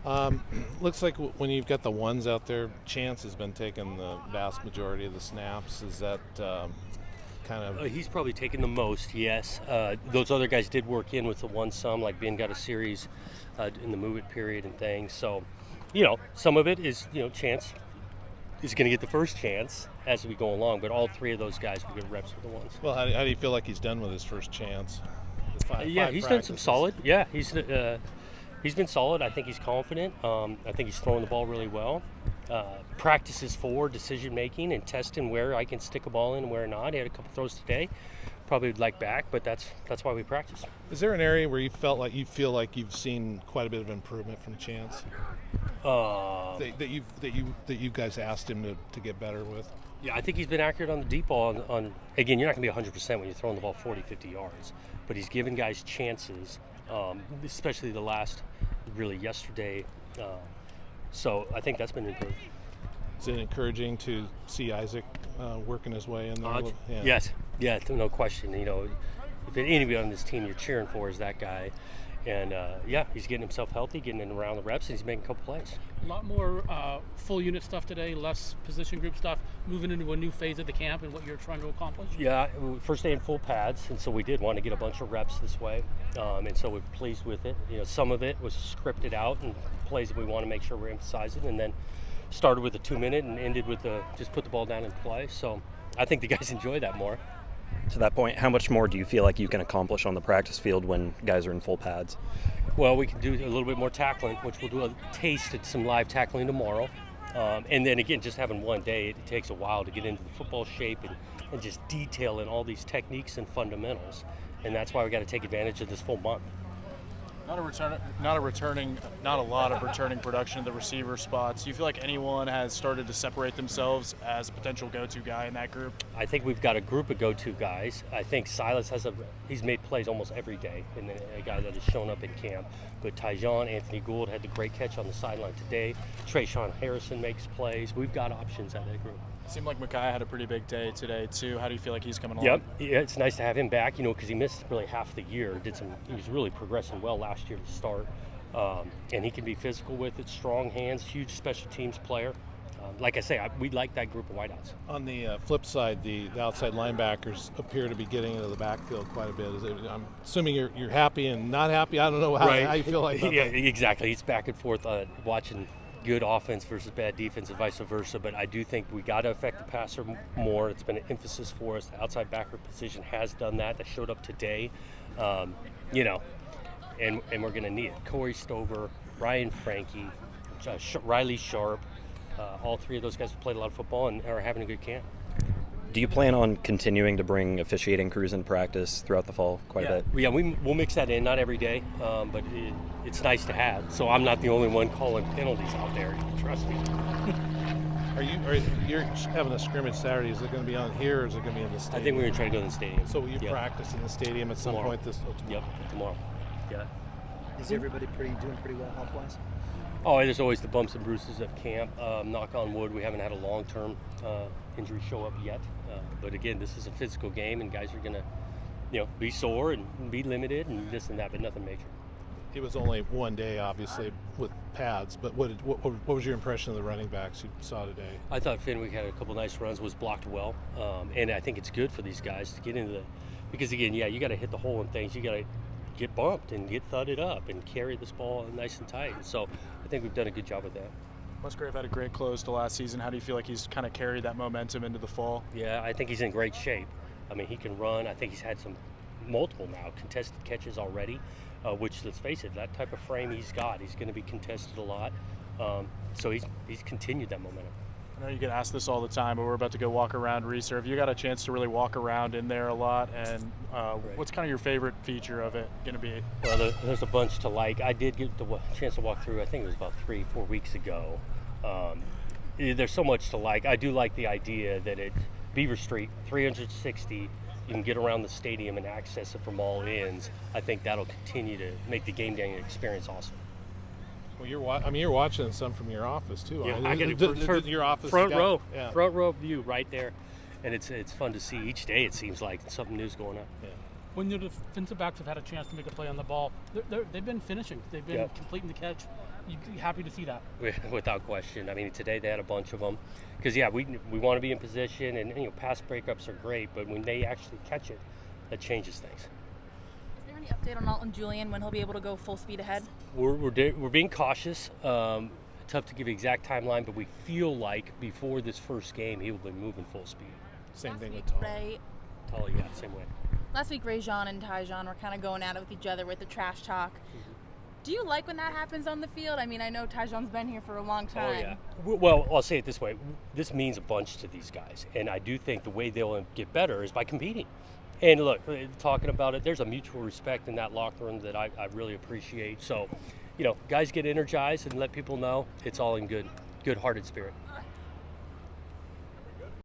Looks like when you've got the ones out there, Chance has been taking the vast majority of the snaps. Is that kind of? He's probably taken the most, yes. Those other guys did work in with the one some, like Ben got a series in the move it period and things. So, some of it is, Chance is going to get the first chance as we go along, but all three of those guys will get reps with the ones. Well, how do you feel like he's done with his first chance? He's done some solid. Yeah, he's been solid. I think he's confident. I think he's throwing the ball really well. Practices for decision making and testing where I can stick a ball in and where not. He had a couple throws today. Probably would like back, but that's why we practice. Is there an area where you feel like you've seen quite a bit of improvement from Chance? That you guys asked him to get better with? Yeah, I think he's been accurate on the deep ball. Again, you're not going to be 100% when you're throwing the ball 40, 50 yards, but he's giving guys chances, especially the last, really yesterday. So I think that's been improved. Is it encouraging to see Isaac working his way in there? Yes, no question. If anybody on this team you're cheering for is that guy. And, he's getting himself healthy, getting in around the reps, and he's making a couple plays. A lot more full unit stuff today, less position group stuff, moving into a new phase of the camp and what you're trying to accomplish? Yeah, first day in full pads, and so we did want to get a bunch of reps this way. And so we're pleased with it. Some of it was scripted out and plays that we want to make sure we're emphasizing, and then started with a 2-minute and ended with just put the ball down and play. So I think the guys enjoy that more. To that point, how much more do you feel like you can accomplish on the practice field when guys are in full pads? Well, we can do a little bit more tackling, which we'll do a taste at some live tackling tomorrow. And then again, just having one day, it takes a while to get into the football shape and just detail in all these techniques and fundamentals. And that's why we got to take advantage of this full month. Not a lot of returning production at the receiver spots. Do you feel like anyone has started to separate themselves as a potential go-to guy in that group? I think we've got a group of go-to guys. I think Silas he's made plays almost every day, and a guy that has shown up in camp. But Tyjon, Anthony Gould had the great catch on the sideline today. Trayshawn Harrison makes plays. We've got options out of that group. It seemed like Micaiah had a pretty big day today, too. How do you feel like he's coming along? Yep. Yeah, it's nice to have him back, because he missed really half the year. He was really progressing well last year to start. And he can be physical with it, strong hands, huge special teams player. Like I say, we like that group of wideouts. On the flip side, the outside linebackers appear to be getting into the backfield quite a bit. I'm assuming you're happy and not happy. I don't know how you feel like that. Yeah, exactly. It's back and forth watching good offense versus bad defense and vice versa, but I do think we got to affect the passer more. It's been an emphasis for us. The outside backer position has done that. That showed up today, and we're going to need it. Corey Stover, Ryan Frankie, Riley Sharp, all three of those guys have played a lot of football and are having a good camp. Do you plan on continuing to bring officiating crews in practice throughout the fall quite a bit? Yeah, we'll mix that in, not every day, but it's nice to have. So I'm not the only one calling penalties out there, trust me. You're having a scrimmage Saturday. Is it going to be on here or is it going to be in the stadium? I think we're going to try to go to the stadium. So you practice in the stadium at some point tomorrow? Yep, tomorrow. Yeah. Is everybody doing pretty well health-wise? Oh, there's always the bumps and bruises of camp. Knock on wood, we haven't had a long-term injury show up yet. But again, this is a physical game, and guys are going to, be sore and be limited and this and that, but nothing major. It was only one day, obviously, with pads. But what was your impression of the running backs you saw today? I thought Fenwick had a couple nice runs, was blocked well, and I think it's good for these guys to get into because again, you got to hit the hole in things. You got to get bumped and get thudded up and carry this ball nice and tight. So I think we've done a good job of that. Musgrave had a great close to last season. How do you feel like he's kind of carried that momentum into the fall? Yeah, I think he's in great shape. I mean, he can run. I think he's had multiple contested catches already, which, let's face it, that type of frame he's got, he's going to be contested a lot. So he's continued that momentum. I know you get asked this all the time, but we're about to go walk around Reserve. You got a chance to really walk around in there a lot, and what's kind of your favorite feature of it going to be? Well, there's a bunch to like. I did get the chance to walk through, I think it was about 3-4 weeks ago. There's so much to like. I do like the idea that at Beaver Street, 360, you can get around the stadium and access it from all ends. I think that'll continue to make the game day experience awesome. Well, you're watching some from your office too. Yeah, I get your office front row view right there, and it's fun to see each day. It seems like something new's going on. Yeah. When your defensive backs have had a chance to make a play on the ball, they've been finishing. They've been completing the catch. You're happy to see that. Without question. I mean, today they had a bunch of them. Because, we want to be in position, and, pass breakups are great, but when they actually catch it, that changes things. Is there any update on Alton Julian when he'll be able to go full speed ahead? We're being cautious. Tough to give an exact timeline, but we feel like before this first game, he will be moving full speed. Same Last thing week, with Tom. Ray, Tully, same way. last week, Rayjon and Tyjon were kind of going at it with each other with the trash talk. Do you like when that happens on the field? I mean, I know Tyjon's been here for a long time. Oh, yeah. Well, I'll say it this way. This means a bunch to these guys. And I do think the way they'll get better is by competing. And look, talking about it, there's a mutual respect in that locker room that I really appreciate. So, guys get energized and let people know it's all in good-hearted spirit.